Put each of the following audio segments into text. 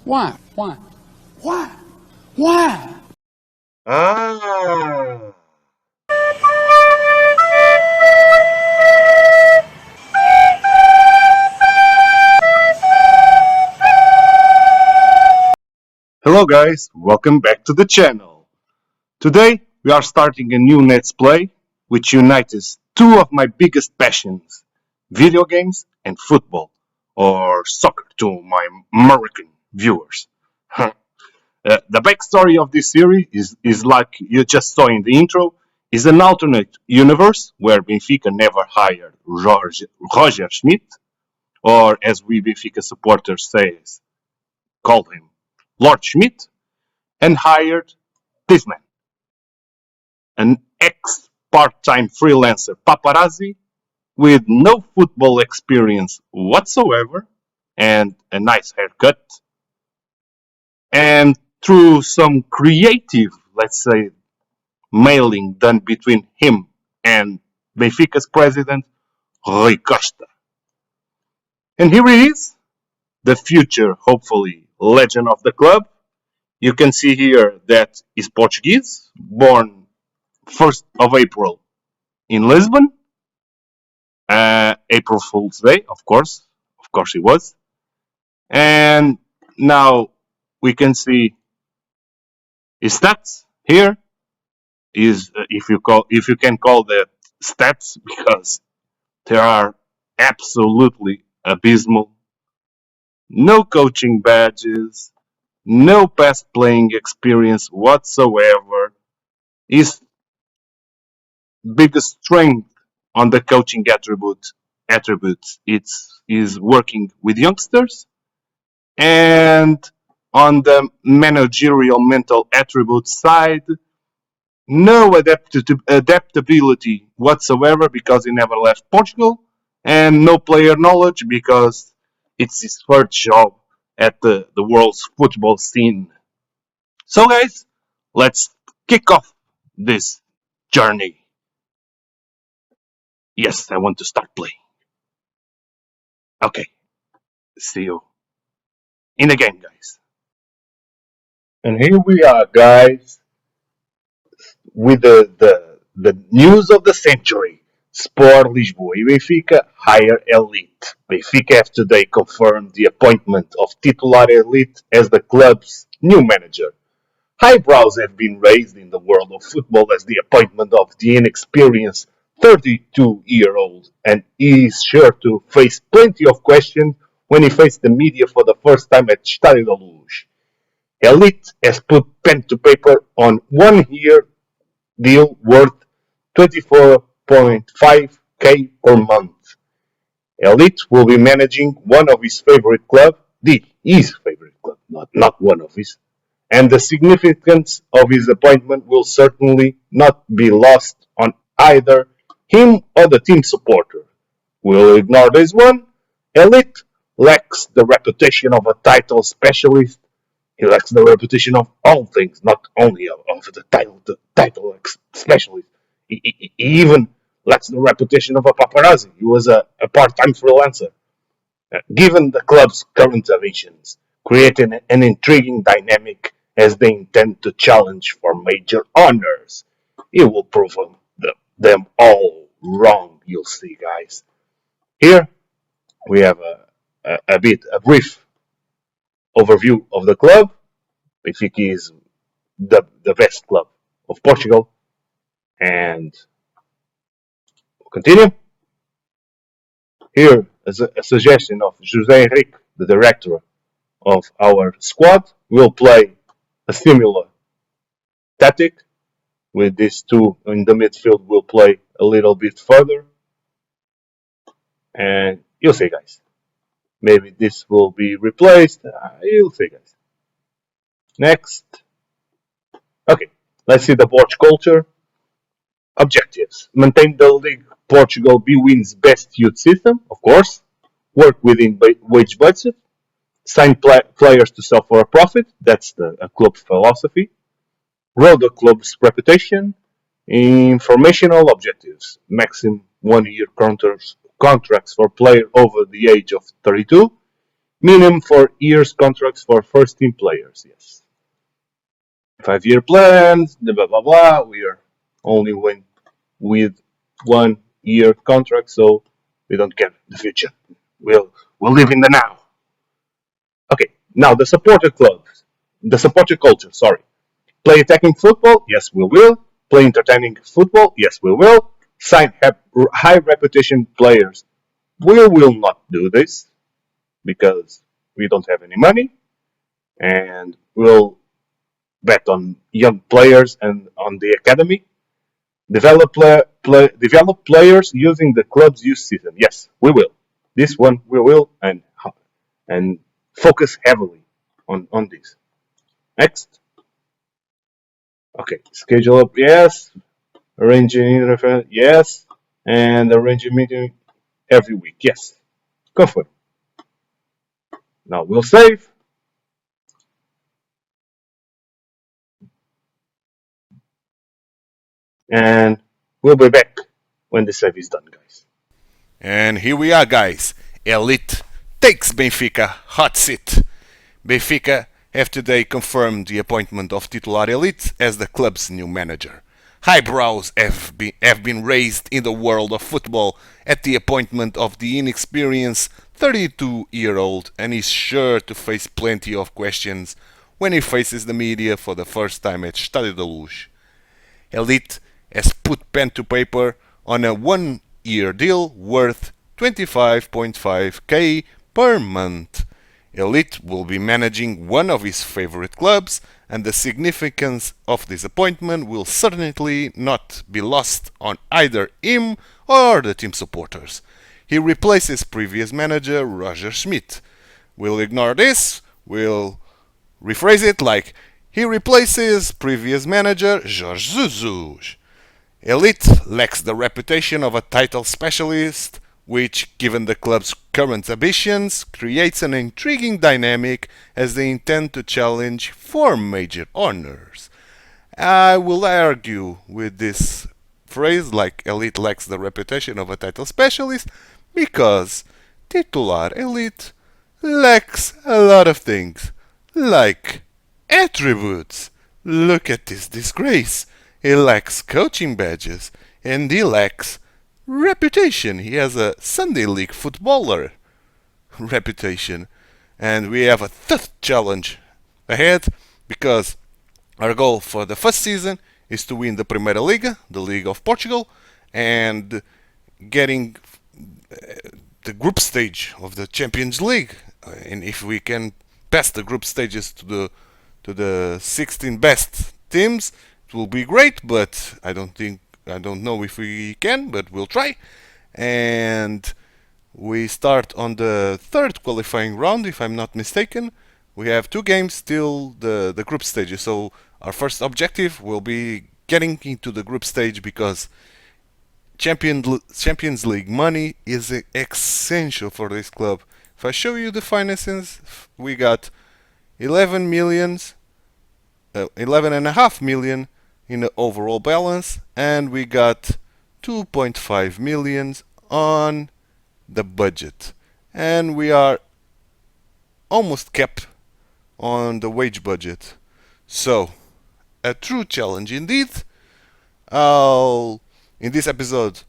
Why? Why? Why? Why? Ah. Hello guys, welcome back to the channel. Today we are starting a new Let's Play which unites two of my biggest passions, video games and football, or soccer to my American viewers. The backstory of this series is like you just saw in the intro, is an alternate universe where Benfica never hired Roger Schmidt, or as we Benfica supporters call him Lord Schmidt, and hired this man, an ex part-time freelancer paparazzi with no football experience whatsoever and a nice haircut. And through some creative, let's say, mailing done between him and Benfica's president, Rui Costa. And here it is, the future, hopefully, legend of the club. You can see here that he's Portuguese, born 1st of April in Lisbon. April Fool's Day, of course he was. And now we can see his stats here. Is if you can call that stats, because they are absolutely abysmal. No coaching badges, no past playing experience whatsoever. His biggest strength on the coaching attributes is working with youngsters, and on the managerial mental attribute side, no adaptability whatsoever because he never left Portugal, and no player knowledge because it's his first job at the world's football scene. So guys, let's kick off this journey. Yes, I want to start playing. Okay, see you in the game, guys. And here we are, guys, with the news of the century. Sport Lisboa e Benfica hire elite. Benfica have today confirmed the appointment of titular elite as the club's new manager. Eyebrows have been raised in the world of football as the appointment of the inexperienced 32-year-old, and he is sure to face plenty of questions when he faced the media for the first time at Estádio da Luz. Elite has put pen to paper on 1 year deal worth 24.5k per month. Elite will be managing one of his favorite club, his favorite club, not one of his, and the significance of his appointment will certainly not be lost on either him or the team supporter. We'll ignore this one. Elite lacks the reputation of a title specialist. He lacks the reputation of all things, not only of the title specialist. He even lacks the reputation of a paparazzi. He was a part-time freelancer. Given the club's current ambitions, creating an intriguing dynamic as they intend to challenge for major honors, it will prove them all wrong, you'll see, guys. Here we have a brief overview of the club. Benfica is the best club of Portugal, and we'll continue. Here is a suggestion of José Henrique, the director of our squad. Will play a similar tactic with these two in the midfield. Will play a little bit further, and you'll see, guys. Maybe this will be replaced. You'll see, guys. Next. Okay, let's see the Porch culture. Objectives. Maintain the League Portugal B-Win's best youth system, of course. Work within wage budget. Sign players to sell for a profit. That's the club philosophy. Grow the club's reputation. Informational objectives. Maximum 1 year contracts for player over the age of 32. Minimum 4 years contracts for first team players. Yes. 5-year plans. Blah blah blah. We are only with 1 year contract, so we don't care the future. We'll live in the now. Okay. Now the supporter culture. Sorry. Play attacking football? Yes, we will. Play entertaining football? Yes, we will. Sign high reputation players? We will not do this because we don't have any money, and we'll bet on young players and on the academy. Develop players using the club's youth system. Yes, we will. This one we will, and focus heavily on this. Next. Okay, schedule up. Yes, arranging interference. Yes, and arranging meeting every week. Yes, confirm. Now we'll save. And we'll be back when the save is done, guys. And here we are, guys. Elite takes Benfica hot seat. Benfica have today confirmed the appointment of titular Elite as the club's new manager. Eyebrows have been raised in the world of football at the appointment of the inexperienced 32-year-old, and is sure to face plenty of questions when he faces the media for the first time at Estádio da Luz. Elite has put pen to paper on a 1-year deal worth 25.5k per month. Elite will be managing one of his favorite clubs, and the significance of this appointment will certainly not be lost on either him or the team supporters. He replaces previous manager Roger Schmidt. We'll ignore this, we'll rephrase it like he replaces previous manager Jorge Jesus. Elite lacks the reputation of a title specialist, which, given the club's current ambitions, creates an intriguing dynamic as they intend to challenge for major honors. I will argue with this phrase, like Elite lacks the reputation of a title specialist, because titular Elite lacks a lot of things, like attributes. Look at this disgrace. He lacks coaching badges, and he lacks reputation. He has a Sunday League footballer reputation. And we have a tough challenge ahead, because our goal for the first season is to win the Primeira Liga, the League of Portugal, and getting the group stage of the Champions League. And if we can pass the group stages to the 16 best teams, it will be great, but I don't know if we can, but we'll try. And we start on the third qualifying round, if I'm not mistaken. We have 2 games till the group stages, so our first objective will be getting into the group stage, because Champions League money is essential for this club. If I show you the finances, we got 11.5 million in the overall balance, and we got 2.5 million on the budget, and we are almost kept on the wage budget. So a true challenge indeed. In this episode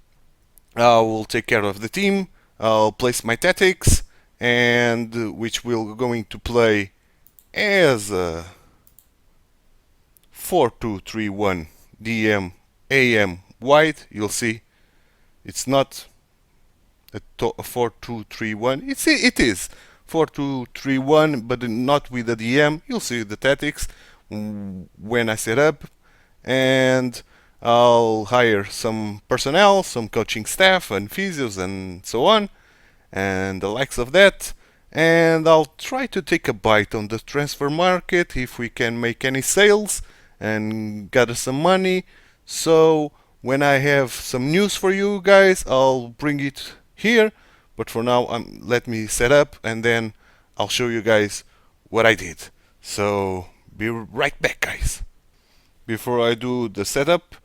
I will take care of the team. I'll place my tactics, and which we're going to play as a 4-2-3-1 DM AM wide. You'll see it's not a 4-2-3-1. It is 4-2-3-1, but not with the DM. You'll see the tactics when I set up, and I'll hire some personnel, some coaching staff and physios and so on, and the likes of that. And I'll try to take a bite on the transfer market if we can make any sales and gather some money. So when I have some news for you guys, I'll bring it here. But for now, let me set up, and then I'll show you guys what I did. So be right back, guys. Before I do the setup,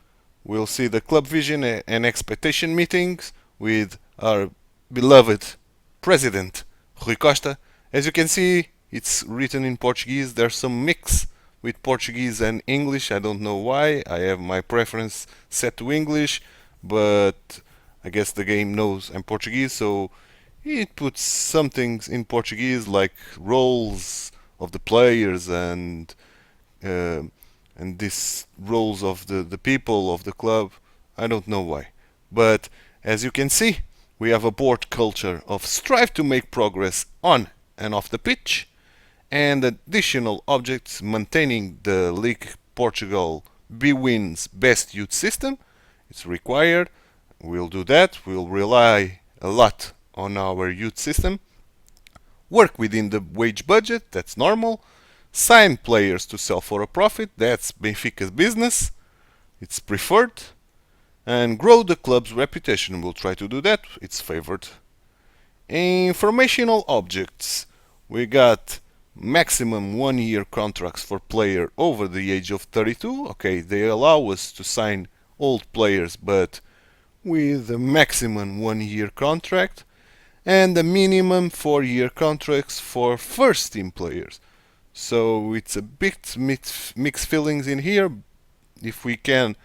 we'll see the club vision and expectation meetings with our beloved president Rui Costa As you can see, it's written in Portuguese. There's some mix with Portuguese and English. I don't know why. I have my preference set to English, but I guess the game knows I'm Portuguese, so it puts some things in Portuguese like roles of the players uh, and these roles of the people of the club. I don't know why. But as you can see, we have a board culture of strive to make progress on and off the pitch, and additional objects maintaining the League Portugal B-Wins best youth system. It's required. We'll do that. We'll rely a lot on our youth system. Work within the wage budget, that's normal. Sign players to sell for a profit, that's Benfica's business. It's preferred. And grow the club's reputation, we'll try to do that, it's favored. Informational objects. We got maximum 1-year contracts for player over the age of 32. Okay, they allow us to sign old players, but with a maximum 1-year contract, and a minimum 4-year contracts for first team players. So it's a bit mixed feelings in here. If we can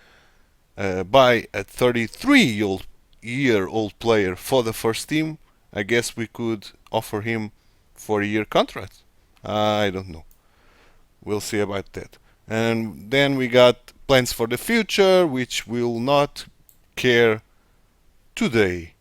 buy a 33-year-old player for the first team, I guess we could offer him 4-year contract. I don't know. We'll see about that. And then we got plans for the future, which will not care today.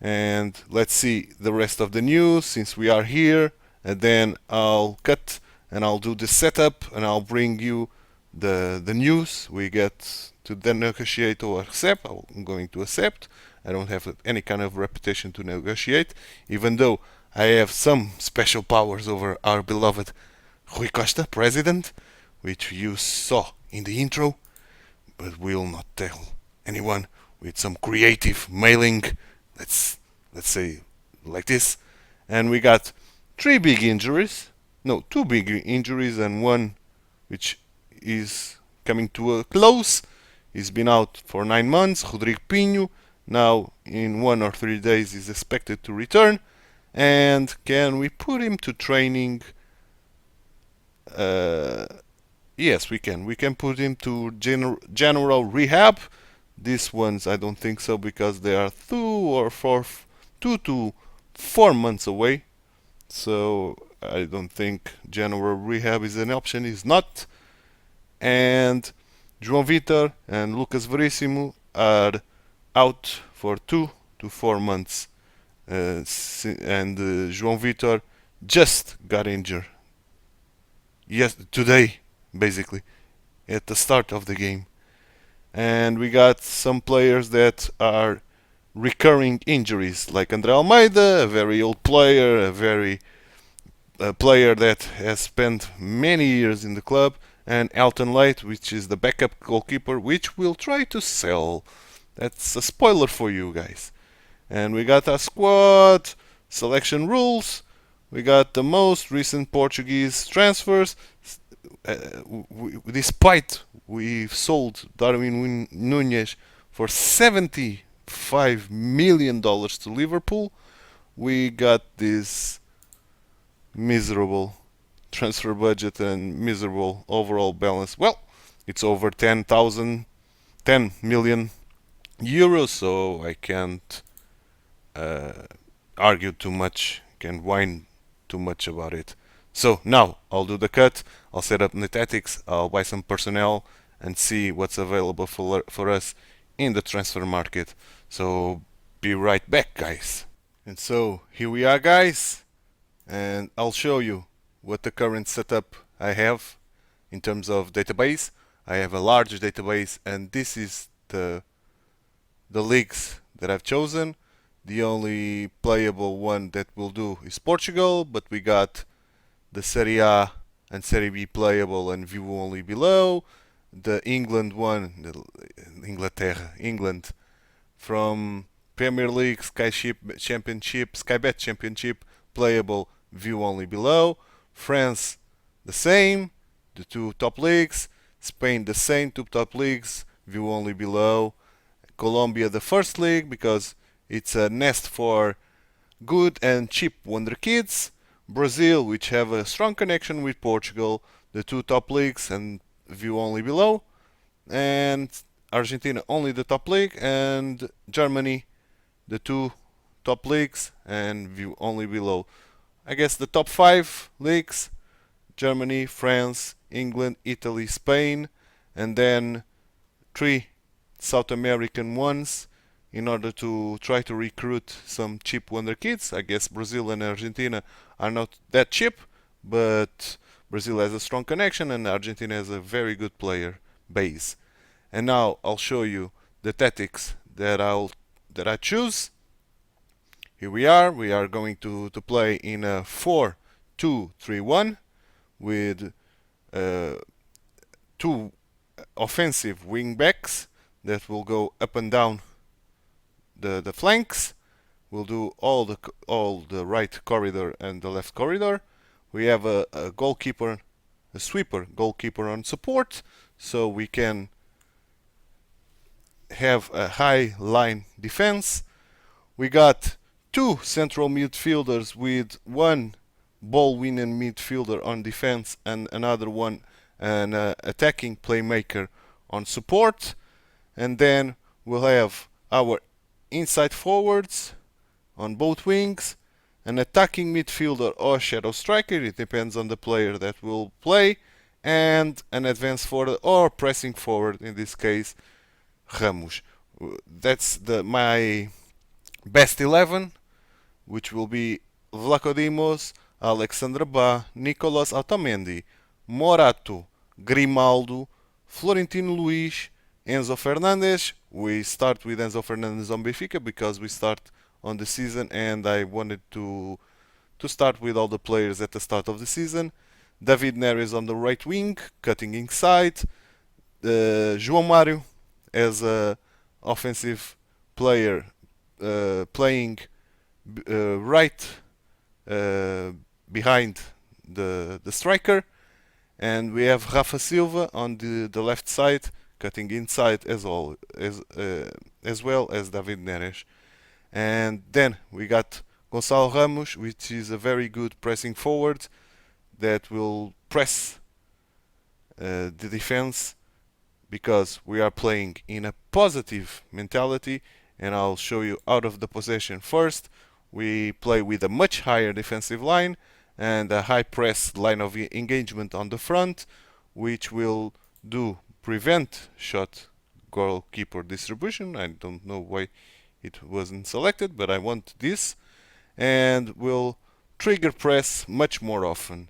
And let's see the rest of the news since we are here, and then I'll cut and I'll do the setup and I'll bring you the news we get to then negotiate or accept. I'm going to accept. I don't have any kind of reputation to negotiate, even though I have some special powers over our beloved Rui Costa, president, which you saw in the intro, but we'll not tell anyone. With some creative mailing, let's say like this. And we got 2 big injuries and one which is coming to a close. He's been out for 9 months. Rodrigo Pinho now in 1 or 3 days is expected to return. And can we put him to training? Yes, we can. We can put him to general rehab. These ones I don't think so, because they are 2 to 4 months away. So I don't think general rehab is an option. It's not. And João Vitor and Lucas Verissimo are out for 2 to 4 months. And João Vitor just got injured. Yes, today, basically, at the start of the game. And we got some players that are recurring injuries, like André Almeida, a very old player, a player that has spent many years in the club, and Elton Light, which is the backup goalkeeper, which we'll try to sell. That's a spoiler for you guys. And we got our squad, selection rules, we got the most recent Portuguese transfers. Despite we've sold Darwin Núñez for $75 million to Liverpool, we got this miserable transfer budget and miserable overall balance. Well, it's over 10 million euros, so I can't argue too much, can't whine too much about it. So now I'll do the cut, I'll set up the tactics, I'll buy some personnel and see what's available for us in the transfer market. So be right back, guys. And so here we are, guys, and I'll show you what the current setup I have in terms of database. I have a large database, and this is the leagues that I've chosen. The only playable one that will do is Portugal, but we got the Serie A and Serie B playable and view only below. The England one, England from Premier League, Sky Bet Championship playable, view only below. France the same, the 2 top leagues. Spain the same, 2 top leagues, view only below. Colombia the first league because it's a nest for good and cheap wonder kids. Brazil, which have a strong connection with Portugal, the two top leagues and view only below, and Argentina only the top league, and Germany the two top leagues and view only below. I guess the top 5 leagues: Germany, France, England, Italy, Spain, and then 3 South American ones in order to try to recruit some cheap wonder kids. I guess Brazil and Argentina are not that cheap, but Brazil has a strong connection and Argentina has a very good player base. And now I'll show you the tactics that I choose. Here we are. We are going to play in a 4-2-3-1 with 2 offensive wing backs that will go up and down the flanks. We'll do all the right corridor and the left corridor. We have a goalkeeper, a sweeper goalkeeper on support, so we can have a high line defense. We got 2 central midfielders with 1 ball winning midfielder on defense and another one an attacking playmaker on support. And then we'll have our inside forwards on both wings, an attacking midfielder or shadow striker, it depends on the player that will play, and an advanced forward or pressing forward, in this case Ramos. That's my best 11, which will be Vlaco Dimos, Alexandre Ba, Nicolas Otamendi, Morato, Grimaldo, Florentino Luis, Enzo Fernandes. We start with Enzo Fernandes on Benfica because we start on the season and I wanted to start with all the players at the start of the season. David Neres on the right wing, cutting inside. João Mário as a offensive player, playing right behind the striker. And we have Rafa Silva on the left side, cutting inside as well as David Neres. And then we got Gonçalo Ramos, which is a very good pressing forward that will press the defense because we are playing in a positive mentality. And I'll show you out of the possession first. We play with a much higher defensive line and a high press line of engagement on the front, which will prevent shot goalkeeper distribution. I don't know why it wasn't selected, but I want this, and will trigger press much more often.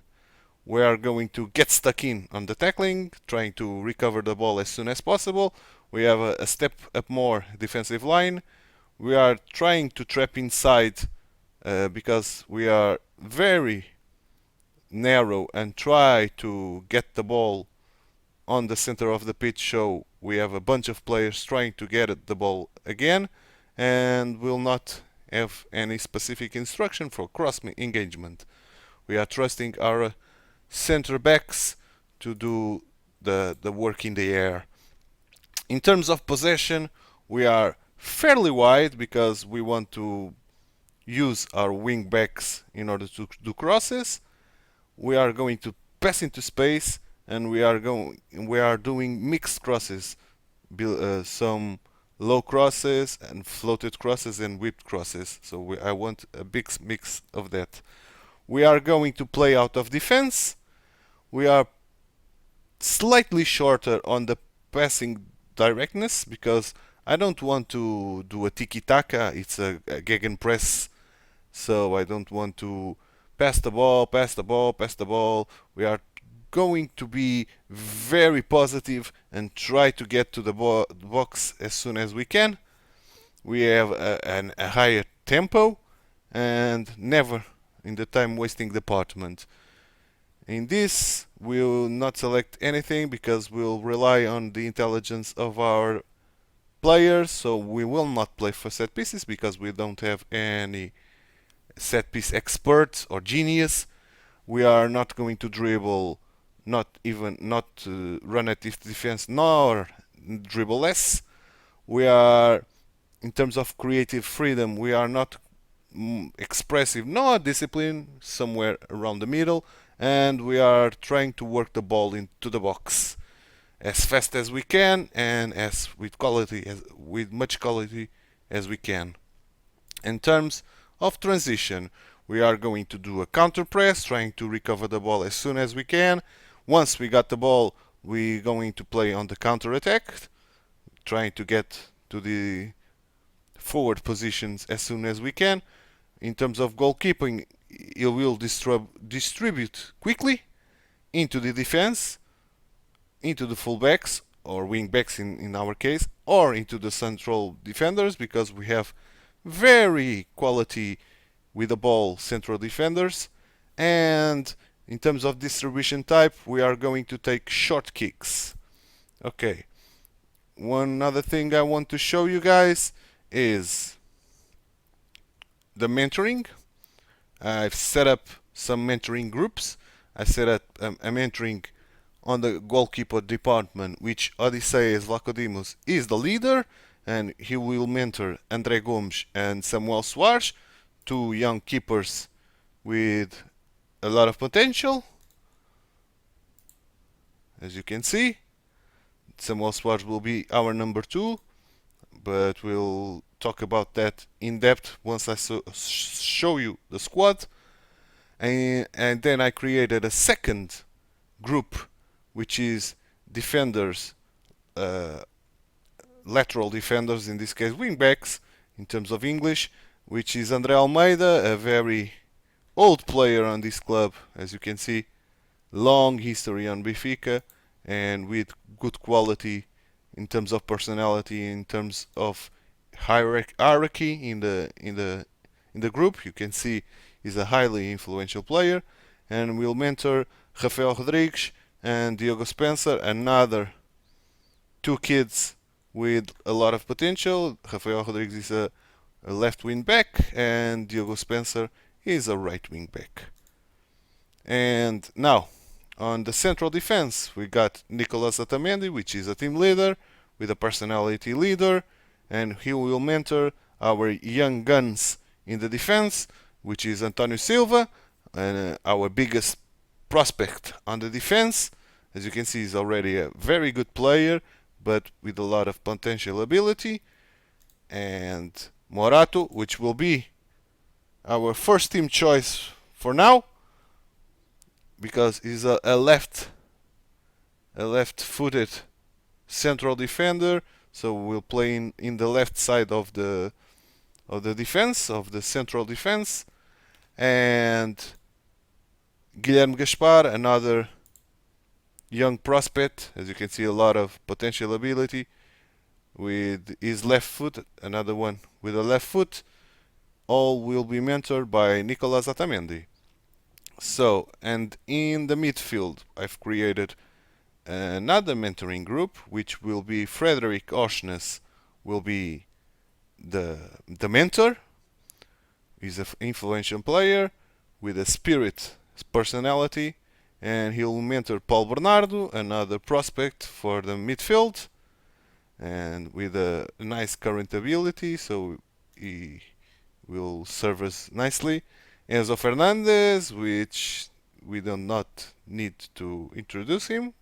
We are going to get stuck in on the tackling, trying to recover the ball as soon as possible. We have a step up more defensive line. We are trying to trap inside because we are very narrow and try to get the ball on the center of the pitch, so we have a bunch of players trying to get the ball again, and will not have any specific instruction for cross engagement. We are trusting our center backs to do the work in the air. In terms of possession, we are fairly wide because we want to use our wing backs in order to do crosses. We are going to pass into space, and we are doing mixed crosses, some low crosses and floated crosses and whipped crosses. So I want a big mix of that. We are going to play out of defense. We are slightly shorter on the passing directness because I don't want to do a tiki-taka. It's a gegenpress, so I don't want to pass the ball. We are going to be very positive and try to get to the box as soon as we can. We have a higher tempo and never in the time wasting department. In this, we'll not select anything because we'll rely on the intelligence of our players, so we will not play for set pieces because we don't have any set piece experts or genius. We are not going to dribble, not run at defense, nor dribble less. We are, in terms of creative freedom, we are not expressive, not discipline, somewhere around the middle, and we are trying to work the ball into the box as fast as we can and as with much quality as we can. In terms of transition, we are going to do a counter press, trying to recover the ball as soon as we can. Once we got the ball, we're going to play on the counter attack, trying to get to the forward positions as soon as we can. In terms of goalkeeping, it will distribute quickly into the defense, into the fullbacks or wingbacks in our case, or into the central defenders, because we have very quality with the ball central defenders. And in terms of distribution type, we are going to take short kicks. Okay, one other thing I want to show you guys is the mentoring. I've set up some mentoring groups. I set up a mentoring on the goalkeeper department, which Odysseus Vlachodimos is the leader, and he will mentor André Gomes and Samuel Soares, two young keepers with a lot of potential. As you can see, Samuel Soares will be our number 2, but we'll talk about that in depth once I show you the squad. And then I created a second group, which is defenders, lateral defenders, in this case wingbacks in terms of English, which is André Almeida, a very old player on this club, as you can see, long history on Benfica, and with good quality in terms of personality, in terms of hierarchy in the group. You can see he's a highly influential player, and will mentor Rafael Rodrigues and Diogo Spencer, another two kids with a lot of potential. Rafael Rodrigues is a left wing back, and Diogo Spencer is a right wing back. And now, on the central defense, we got Nicolas Otamendi, which is a team leader with a personality leader, and he will mentor our young guns in the defense, which is Antonio Silva, and our biggest prospect on the defense. As you can see, he's already a very good player, but with a lot of potential ability. And Morato, which will be our first team choice for now, because he's a left-footed central defender, so we'll play in the left side of the defense, of the central defense. And Guilherme Gaspar, another young prospect, as you can see, a lot of potential ability with his left foot, another one with a left foot. All will be mentored by Nicolas Otamendi. So, and in the midfield, I've created another mentoring group, which will be Frederic Oshnes will be the mentor. He's an influential player with a spirit, personality, and he'll mentor Paul Bernardo, another prospect for the midfield, and with a nice current ability, so he will serve us nicely. Enzo Fernandez, which we do not need to introduce him.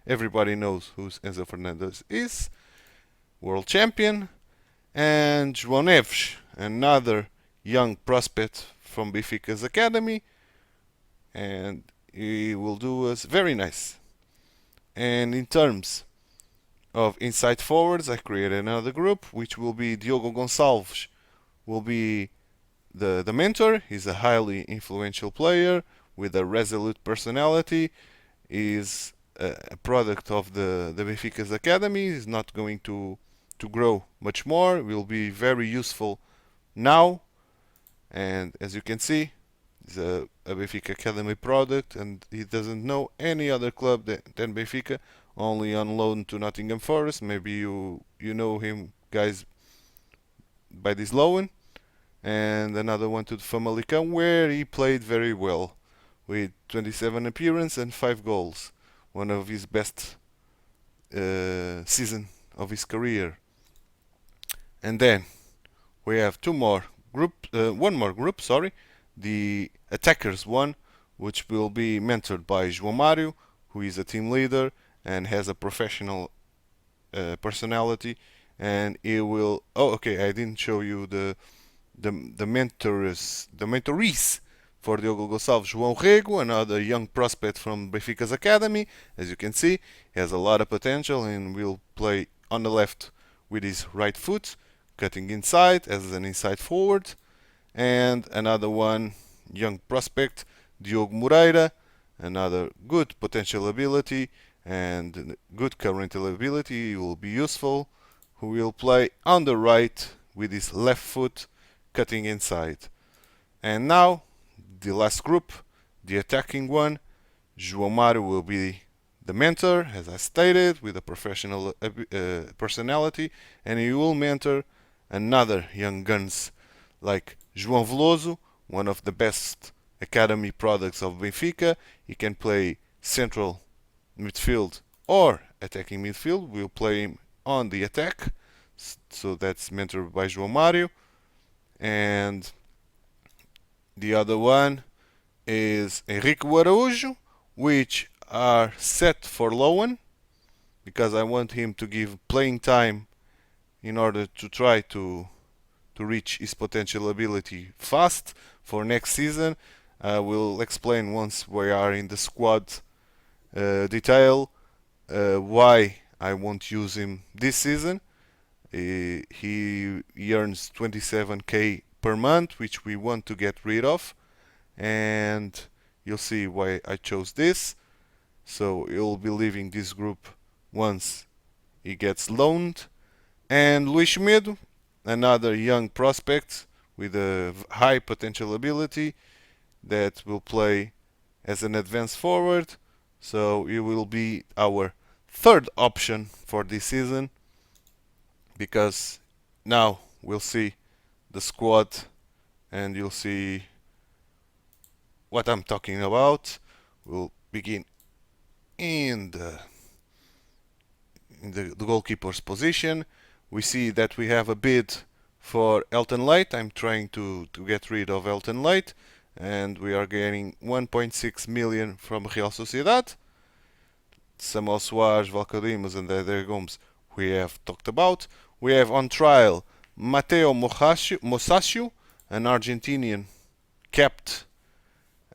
Everybody knows who Enzo Fernandez is, world champion. And João Neves, another young prospect from Benfica's academy, and he will do us very nice. And in terms of inside forwards, I created another group, which will be Diogo Gonçalves will be the mentor. He's a highly influential player with a resolute personality. He's a product of the Benfica's academy. He's not going to grow much more. Will be very useful now. And as you can see, he's a Benfica academy product, and he doesn't know any other club than Benfica. Only on loan to Nottingham Forest. Maybe you know him, guys, by this loan. And another one to the Famalicão, where he played very well with 27 appearances and 5 goals. One of his best season of his career. And then we have two more group, sorry, the attackers one, which will be mentored by João Mário, who is a team leader and has a professional personality, and he will. Oh, okay, I didn't show you the mentorees for Diogo Gonçalves. João Rego, another young prospect from Benfica's academy. As you can see, he has a lot of potential and will play on the left with his right foot, cutting inside as an inside forward. And another one, young prospect, Diogo Moreira, another good potential ability and good current ability. He will be useful, who will play on the right with his left foot, cutting inside. And now, the last group, the attacking one, João Mário will be the mentor, as I stated, with a professional personality, and he will mentor another young guns like João Veloso, one of the best academy products of Benfica. He can play central midfield or attacking midfield. We'll play him on the attack, so that's mentored by João Mário. And the other one is Henrique Araújo, which are set for loan because I want him to give playing time in order to try to reach his potential ability fast for next season. I will explain once we are in the squad detail why I won't use him this season. He earns 27k per month, which we want to get rid of, and you'll see why I chose this. So he'll be leaving this group once he gets loaned. And Luís Medo, another young prospect with a high potential ability that will play as an advanced forward. So he will be our third option for this season, because now we'll see the squad and you'll see what I'm talking about. We'll begin in the goalkeeper's position. We see that we have a bid for Elton Light. I'm trying to get rid of Elton Light, and we are getting 1.6 million from Real Sociedad. Samuel Soares, Valcadimas and Eder Gomes we have talked about. We have on trial Mateo Mosaccio, an Argentinian capped,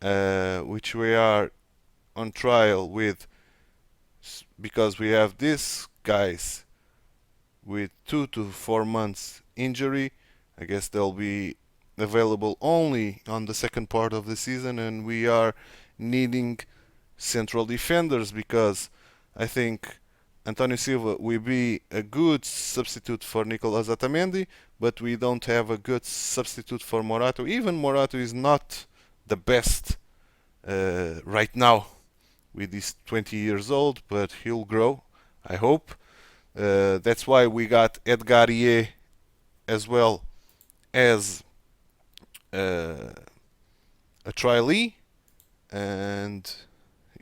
which we are on trial with, because we have these guys with 2 to 4 months injury. I guess they'll be available only on the second part of the season, and we are needing central defenders because I think António Silva will be a good substitute for Nicolas Otamendi, but we don't have a good substitute for Morato. Even Morato is not the best right now with his 20 years old, but he'll grow, I hope. That's why we got Edgar Ie as well as a trialee, and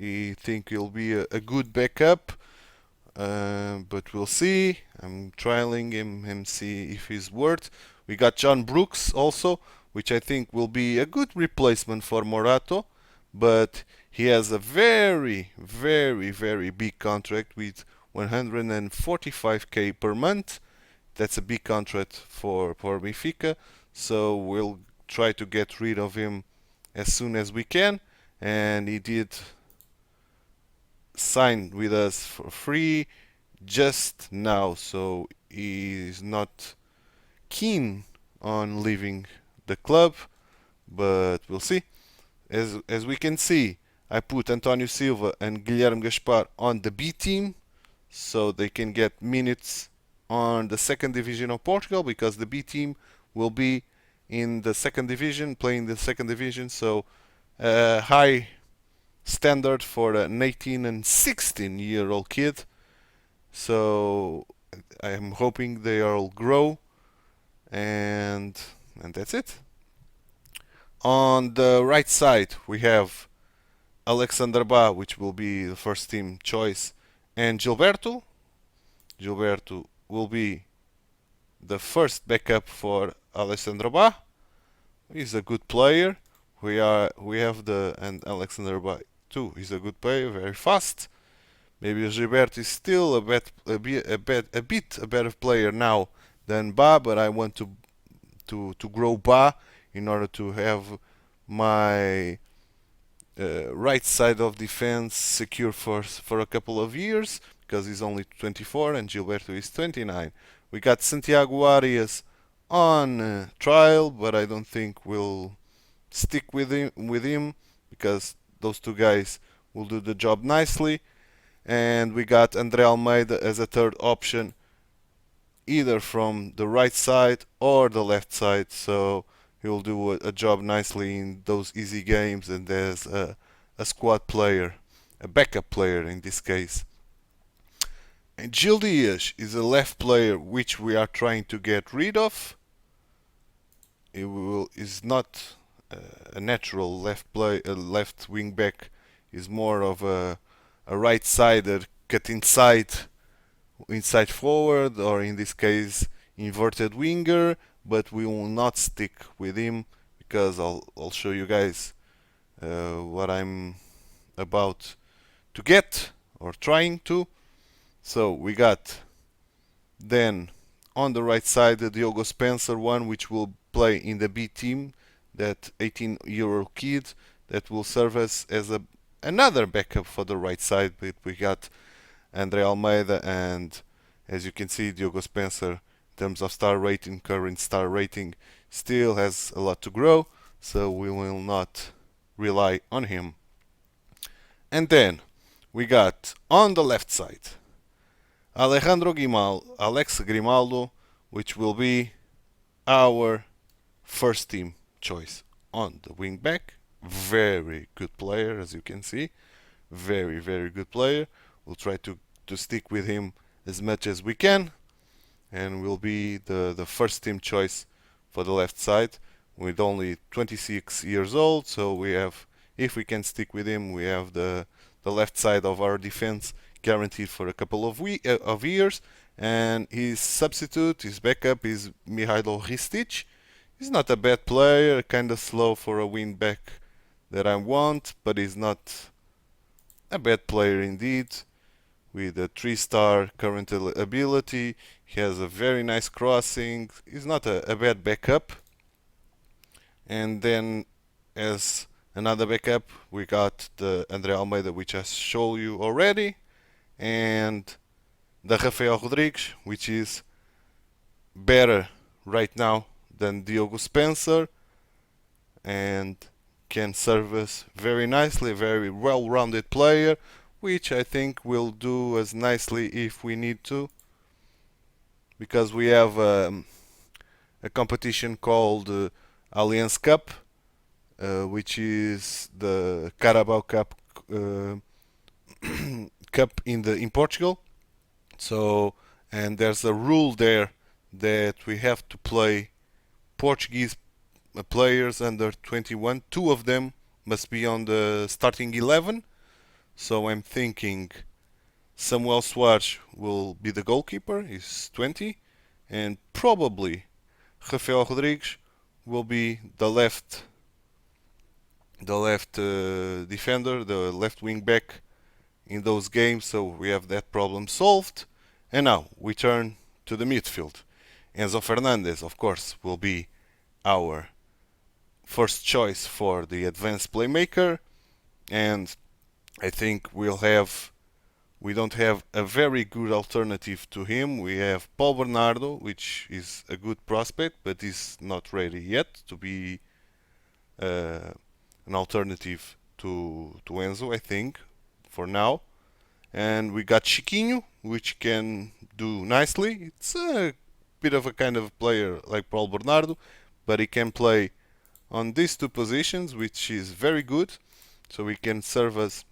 I think he'll be a good backup, but we'll see. I'm trialing him and see if he's worth. We got John Brooks also, which I think will be a good replacement for Morato, but he has a very, very, very big contract with 145k per month. That's a big contract for Benfica, so we'll try to get rid of him as soon as we can. And he did sign with us for free just now, so he's not keen on leaving the club, but we'll see. As we can see, I put António Silva and Guilherme Gaspar on the B team, so they can get minutes on the second division of Portugal, because the B team will be in the second division, playing the second division. So high standard for an 18 and 16-year-old kid. So I am hoping they all grow, and that's it. On the right side, we have Alexander Ba, which will be the first team choice, and Gilberto. Gilberto will be the first backup for Alexander Ba. He's a good player. We have the and Alexander Bay too. He's a good player, very fast. Maybe Gilberto is still a bit a better player now than Ba, but I want to grow Ba in order to have my right side of defense secure for a couple of years, because he's only 24 and Gilberto is 29. We got Santiago Arias on trial, but I don't think we'll stick with him because those two guys will do the job nicely. And we got Andre Almeida as a third option, either from the right side or the left side, so he'll do a job nicely in those easy games and as a squad player, a backup player in this case. And Gil Dias is a left player which we are trying to get rid of. Is not a natural left wing back. Is more of a right-sided cut inside forward, or in this case inverted winger, but we will not stick with him because I'll show you guys what I'm about to get or trying to. So we got then on the right side the Diogo Spencer one, which will play in the B team, that 18-year-old kid that will serve us as another backup for the right side. But we got Andre Almeida, and as you can see, Diogo Spencer, in terms of star rating, current star rating, still has a lot to grow, so we will not rely on him. And then we got on the left side Alex Grimaldo, which will be our first team choice on the wing back. Very good player, as you can see. Very, very good player. We'll try to stick with him as much as we can, and will be the first team choice for the left side, with only 26 years old. So we have, if we can stick with him, we have the left side of our defense guaranteed for a couple of years. And his substitute, his backup, is Mihailo Ristic. He's not a bad player, kind of slow for a wing back that I want, but he's not a bad player indeed. With a 3-star current ability, he has a very nice crossing. He's not a bad backup. And then as another backup, we got the Andre Almeida, which I showed you already, and the Rafael Rodrigues, which is better right now than Diogo Spencer and can serve us very nicely. A very well-rounded player, which I think will do us nicely if we need to, because we have a competition called Allianz Cup, which is the Carabao Cup cup in Portugal. So, and there's a rule there that we have to play Portuguese players under 21. 2 of them must be on the starting 11. So I'm thinking Samuel Soares will be the goalkeeper. He's 20, and probably Rafael Rodrigues will be the left defender, the left wing back in those games. So we have that problem solved. And now we turn to the midfield. Enzo Fernandez, of course, will be our first choice for the advanced playmaker, and I think we don't have a very good alternative to him. We have Paul Bernardo, which is a good prospect, but is not ready yet to be an alternative to Enzo, I think, for now. And we got Chiquinho, which can do nicely. It's a bit of a kind of player like Paul Bernardo, but he can play on these 2 positions, which is very good. So he can serve us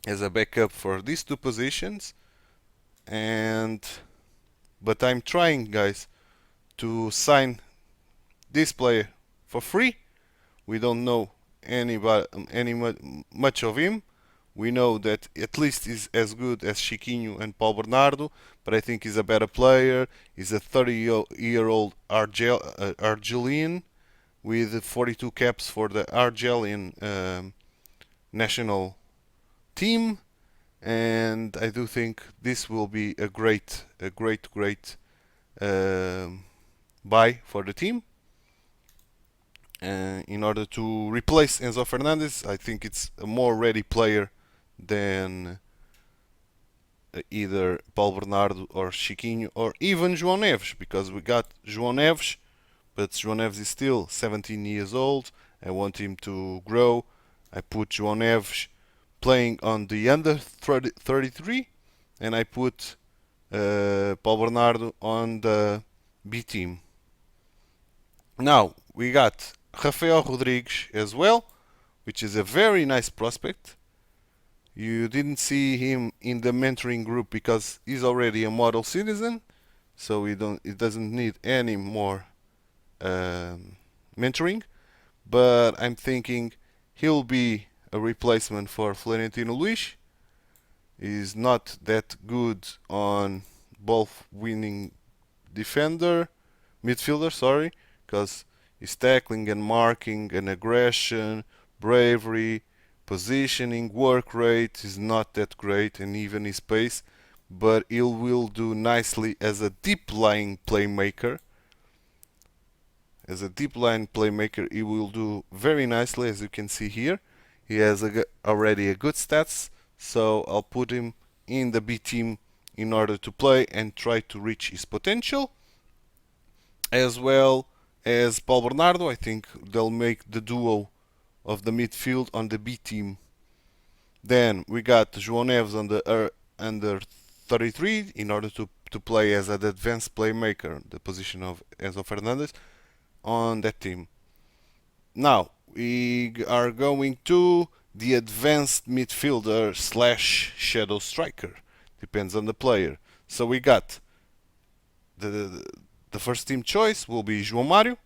as a backup for these 2 positions. But I'm trying, guys, to sign this player for free. We don't know much of him. We know that at least he's as good as Chiquinho and Paul Bernardo, but I think he's a better player. He's a 30-year-old Argentine, with 42 caps for the Argentine national team, and I do think this will be a great buy for the team. In order to replace Enzo Fernandez, I think it's a more ready player than either Paulo Bernardo or Chiquinho or even João Neves, because we got João Neves, but João Neves is still 17 years old. I want him to grow. I put João Neves playing on the under 33, and I put Paulo Bernardo on the B team. Now we got Rafael Rodrigues as well, which is a very nice prospect. You didn't see him in the mentoring group because he's already a model citizen, so it doesn't need any more mentoring. But I'm thinking he'll be a replacement for Florentino Luis. He's not that good on ball-winning midfielder, sorry, because his tackling and marking and aggression, bravery, positioning, work rate is not that great, and even his pace, but he will do nicely as a deep lying playmaker. As a deep line playmaker, he will do very nicely, as you can see here. He has already a good stats, so I'll put him in the B team in order to play and try to reach his potential. As well as Paulo Bernardo, I think they'll make the duo of the midfield on the B team. Then we got João Neves on the under 33 in order to play as an advanced playmaker, the position of Enzo Fernandez on that team. Now we are going to the advanced midfielder / shadow striker, depends on the player. So we got the first team choice will be João Mário,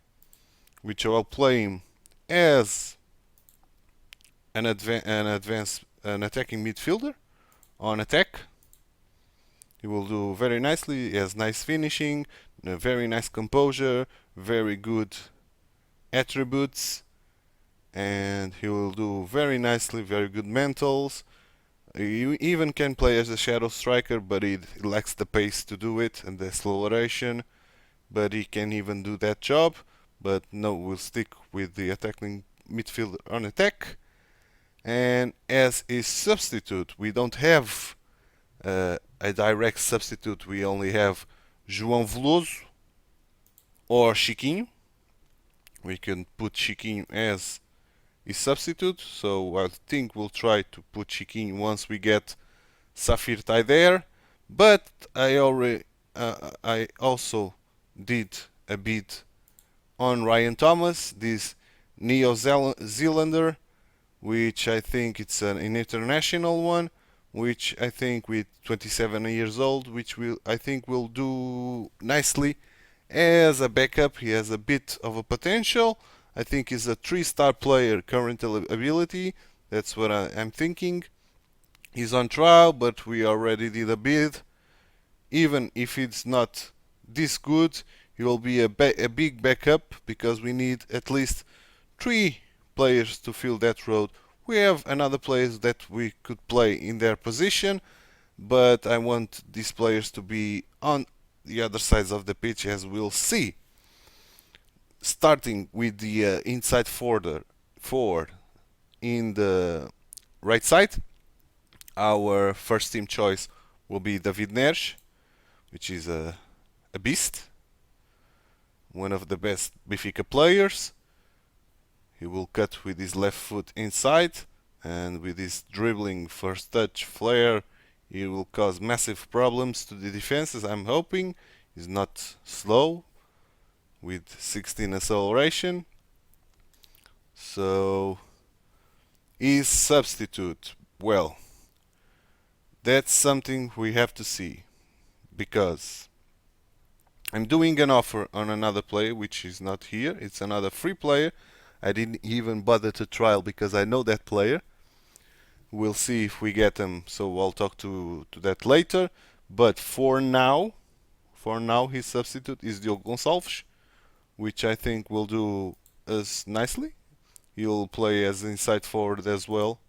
which I will play him as an attacking midfielder on attack. He will do very nicely. He has nice finishing, very nice composure, very good attributes, and he will do very nicely, very good mentals. He even can play as a shadow striker, but he lacks the pace to do it and the acceleration, but he can even do that job. But no, we'll stick with the attacking midfielder on attack. And as a substitute, we don't have a direct substitute. We only have João Veloso or Chiquinho. We can put Chiquinho as a substitute, so I think we'll try to put Chiquinho once we get Safir Tai there. But I also did a bid on Ryan Thomas, this Neo-Zealander, which I think it's an international one, which I think with 27 years old, which I think will do nicely as a backup. He has a bit of a potential. I think he's a 3-star player, current ability. That's what I'm thinking. He's on trial, but we already did a bid. Even if it's not this good, he will be a big backup, because we need at least 3 players to fill that role. We have another players that we could play in their position, but I want these players to be on the other sides of the pitch, as we'll see. Starting with the inside forward in the right side, our first team choice will be David Neres, which is a beast, one of the best Benfica players. He will cut with his left foot inside, and with his dribbling, first touch, flair, he will cause massive problems to the defenses. I'm hoping he's not slow, with 16 acceleration. So his substitute, well, that's something we have to see, because I'm doing an offer on another player which is not here. It's another free player. I didn't even bother to trial because I know that player. We'll see if we get him, so I'll talk to that later. But for now his substitute is Diogo Gonçalves, which I think will do us nicely. He'll play as inside forward as well,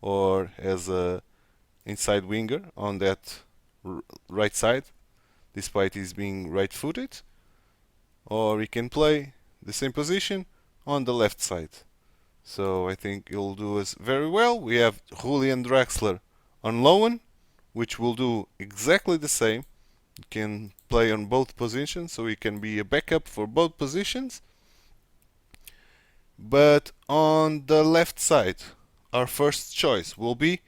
or as a inside winger on that right side, despite his being right-footed, or he can play the same position on the left side. So I think he'll do us very well. We have Julian Draxler on loan, which will do exactly the same. He can play on both positions, so he can be a backup for both positions. But on the left side, our first choice will be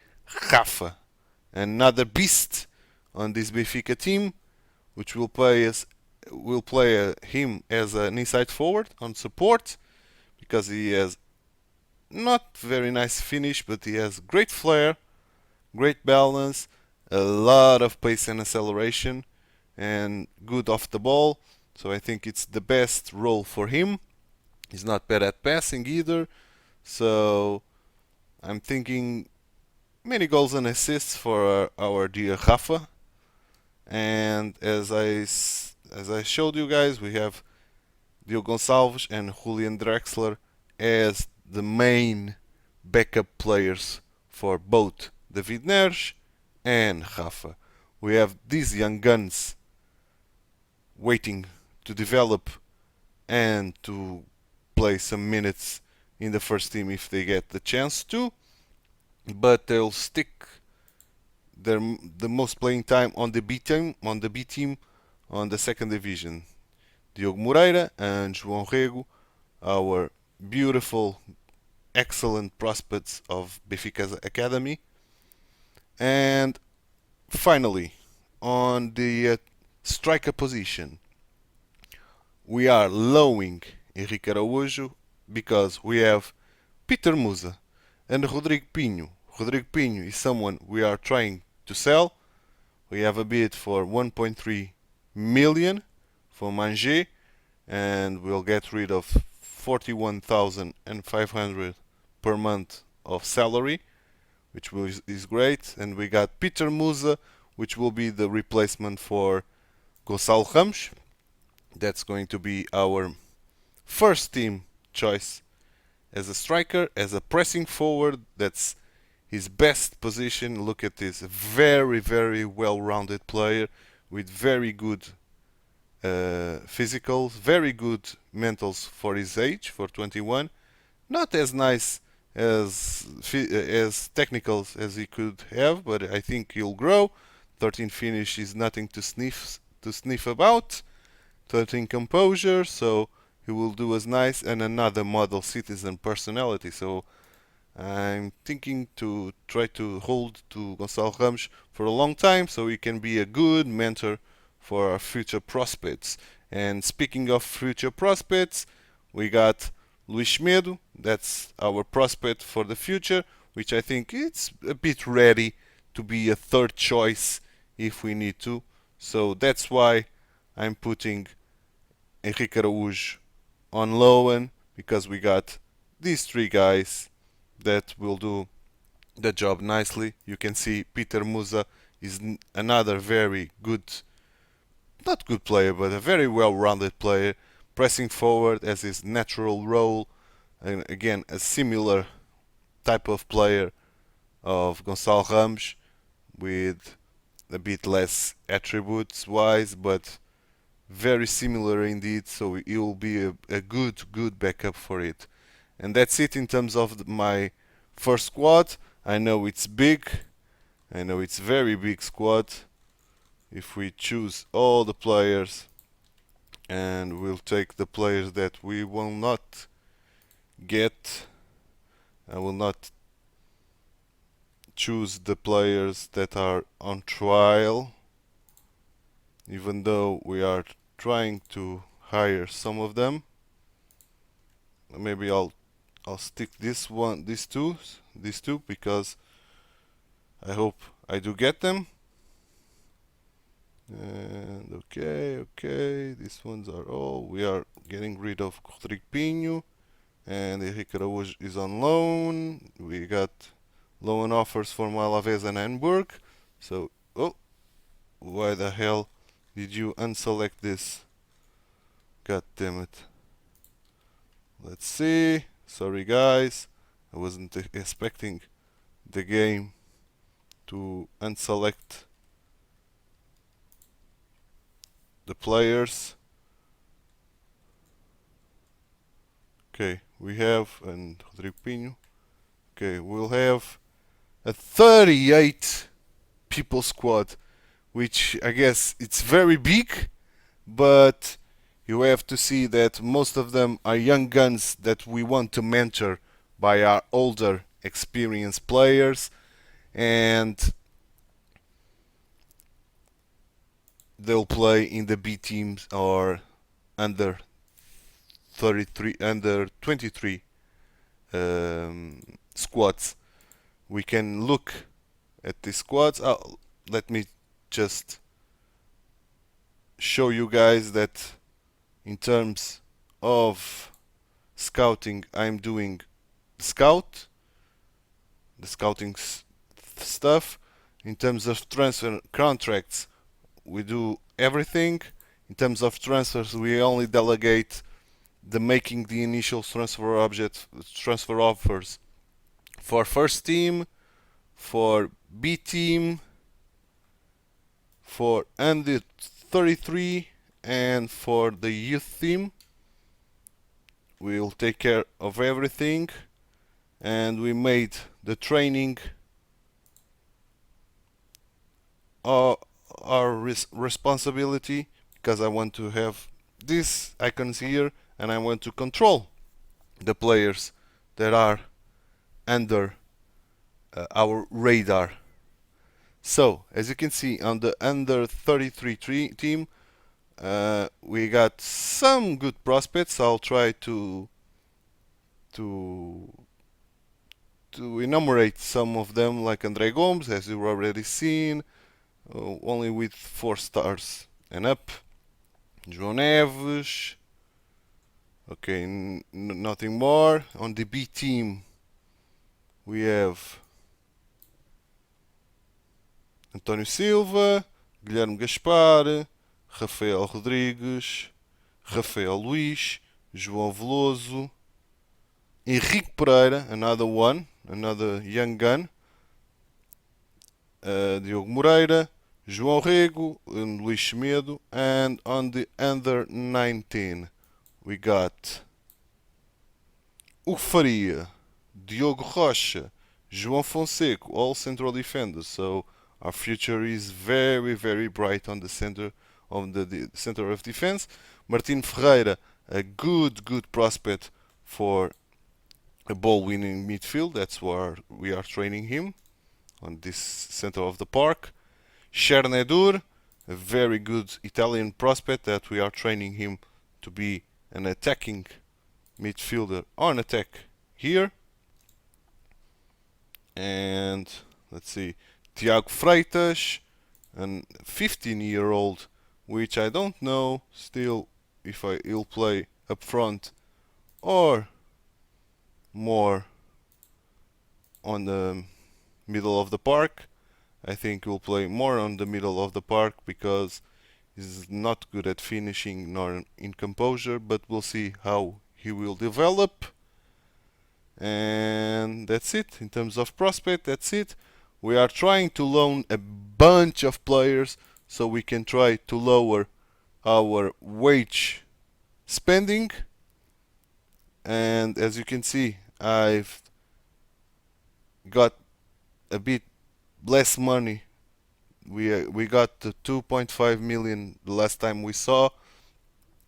Rafa, another beast on this Benfica team, which will play him as an inside forward on support, because he has not very nice finish, but he has great flair, great balance, a lot of pace and acceleration, and good off the ball. So I think it's the best role for him. He's not bad at passing either. So I'm thinking many goals and assists for our dear Rafa. And as I showed you guys, we have Diogo Gonçalves and Julian Draxler as the main backup players for both David Neres and Rafa. We have these young guns waiting to develop and to play some minutes in the first team if they get the chance to, but they'll stick the most playing time on the B team, on the second division. Diogo Moreira and João Rego, our beautiful, excellent prospects of Benfica's academy. And finally, on the striker position, we are lowing Henrique Araújo because we have Peter Musa and Rodrigo Pinho. Rodrigo Pinho is someone we are trying to sell. We have a bid for 1.3 million from Angers, and we'll get rid of 41,500 per month of salary, which is great. And we got Peter Musa, which will be the replacement for Gonçalo Ramos. That's going to be our first team choice as a striker, as a pressing forward. That's his best position. Look at this, very, very well-rounded player with very good physicals, very good mentals for his age, for 21. Not as nice as technicals as he could have, but I think he'll grow. 13 finish is nothing to sniff about. 13 composure, so he will do us nice, and another model citizen personality. So I'm thinking to try to hold to Gonçalo Ramos for a long time, so he can be a good mentor for our future prospects. And speaking of future prospects, we got Luís Medo. That's our prospect for the future, which I think it's a bit ready to be a third choice if we need to. So that's why I'm putting Henrique Araújo on loan, because we got these three guys that will do the job nicely. You can see Peter Musa is another very good, not good player, but a very well-rounded player, pressing forward as his natural role, and again a similar type of player of Gonçalo Ramos, with a bit less attributes wise, but very similar indeed. So he will be a good backup for it. And that's it in terms of my first squad. I know it's big, I know it's very big squad. If we choose all the players, and we'll take the players that we will not get, I will not choose the players that are on trial, even though we are trying to hire some of them. Maybe I'll stick these two, because I hope I do get them. And okay, these ones are all. We are getting rid of Rodrigo Pinho, and Henrique Araújo is on loan. We got loan offers from Alavés and Hamburg. So, oh, why the hell did you unselect this? God damn it. Let's see. Sorry guys, I wasn't expecting the game to unselect the players. Okay, we have and Rodrigo Pinho. Okay, we'll have a 38 people squad, which I guess it's very big, but you have to see that most of them are young guns that we want to mentor by our older experienced players, and they'll play in the B teams or under 33 under 23 squads. We can look at these squads. Let me just show you guys that in terms of scouting, I'm doing the scouting stuff. In terms of transfer contracts, we do everything. In terms of transfers, we only delegate the making the initial transfer offers for first team, for B team, for under 33, and for the youth team. We'll take care of everything, and we made the training our responsibility, because I want to have these icons here and I want to control the players that are under our radar. So as you can see on the under 33 team, we got some good prospects. I'll try to enumerate some of them, like André Gomes, as you've already seen, only with 4 stars and up. João Neves. Okay, nothing more. On the B team, we have António Silva, Guilherme Gaspar, Rafael Rodrigues, Rafael Luís, João Veloso, Henrique Pereira, another young gun, Diogo Moreira, João Rego, and Luís Semedo. And on the under 19, we got Hugo Faria, Diogo Rocha, João Fonseca, all central defenders. So our future is very, very bright on the center of defense. Martin Ferreira, a good prospect for a ball-winning midfield. That's where we are training him, on this center of the park. Chernedur, a very good Italian prospect that we are training him to be an attacking midfielder on attack here. And let's see, Tiago Freitas, a 15-year-old, which I don't know still if he'll play up front or more on the middle of the park. I think he'll play more on the middle of the park because he's not good at finishing nor in composure, but we'll see how he will develop. And that's it. In terms of prospect, that's it. We are trying to loan a bunch of players so we can try to lower our wage spending. And as you can see, I've got a bit less money. We got 2.5 million the last time we saw,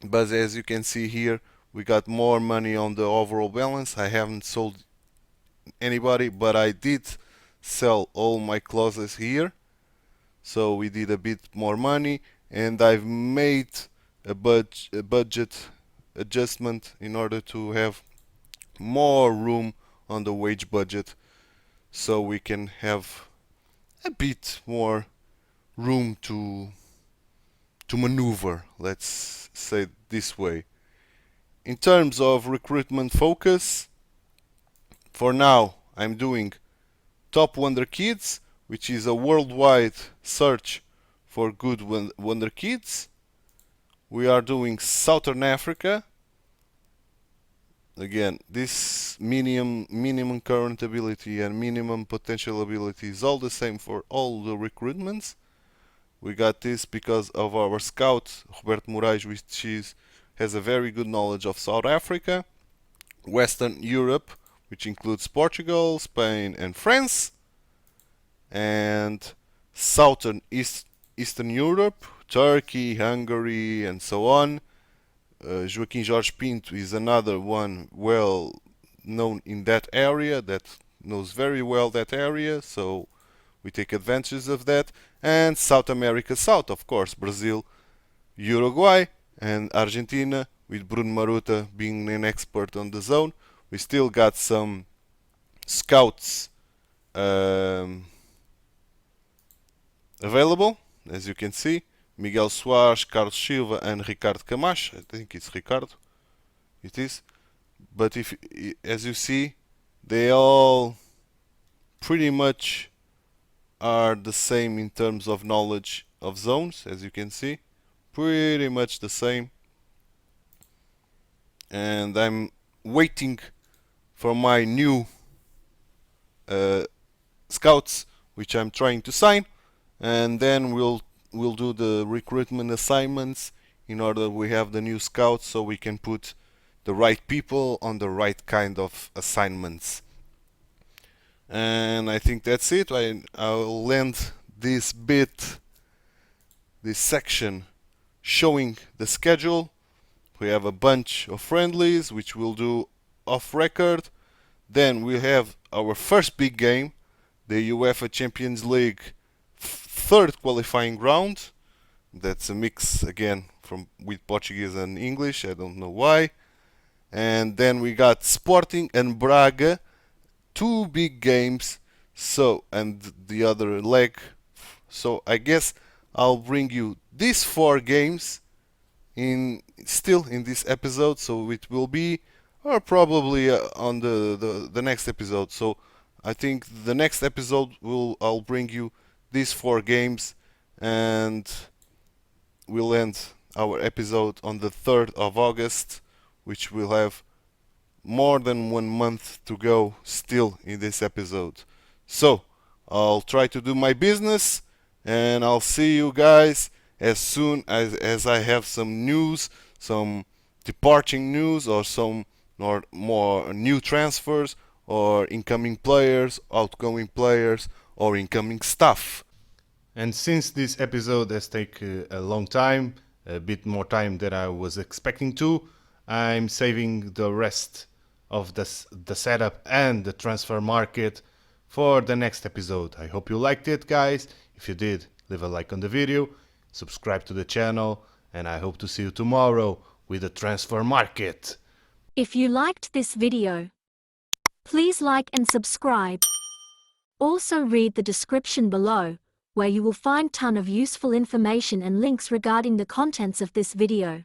but as you can see here, we got more money on the overall balance. I haven't sold anybody, but I did sell all my clauses here, so we did a bit more money, and I've made a budget adjustment in order to have more room on the wage budget, so we can have a bit more room to maneuver, let's say it this way. In terms of recruitment focus, for now I'm doing Top Wonder Kids, which is a worldwide search for good Wonder Kids. We are doing Southern Africa, again, this minimum current ability and minimum potential ability is all the same for all the recruitments. We got this because of our scout Roberto Moraes, which has a very good knowledge of South Africa, Western Europe, which includes Portugal, Spain and France, and Eastern Europe, Turkey, Hungary and so on. Joaquim Jorge Pinto is another one well known in that area, that knows very well that area, so we take advantage of that. And South America South, of course, Brazil, Uruguay and Argentina, with Bruno Maruta being an expert on the zone. We still got some scouts available, as you can see. Miguel Soares, Carlos Silva and Ricardo Camacho. I think it's Ricardo. It is. But as you see, they all pretty much are the same in terms of knowledge of zones, as you can see. Pretty much the same. And I'm waiting for my new scouts, which I'm trying to sign, and then we'll do the recruitment assignments in order we have the new scouts, so we can put the right people on the right kind of assignments. And I think that's it. I'll end this section showing the schedule. We have a bunch of friendlies which we'll do off record. Then we have our first big game, the UEFA Champions League third qualifying round. That's a mix again with Portuguese and English, I don't know why. And then we got Sporting and Braga, two big games, and the other leg. So I guess I'll bring you these 4 games still in this episode, so it will be or probably on the next episode. So I think the next episode I'll bring you these 4 games, and we'll end our episode on the 3rd of August, which will have more than 1 month to go still in this episode. So I'll try to do my business, and I'll see you guys as soon as I have some news, some departing news, or more new transfers, or incoming players, outgoing players, or incoming stuff. And since this episode has taken a long time, a bit more time than I was expecting to, I'm saving the rest of the setup and the transfer market for the next episode. I hope you liked it, guys. If you did, leave a like on the video, subscribe to the channel, and I hope to see you tomorrow with the transfer market. If you liked this video, please like and subscribe. Also read the description below, where you will find ton of useful information and links regarding the contents of this video.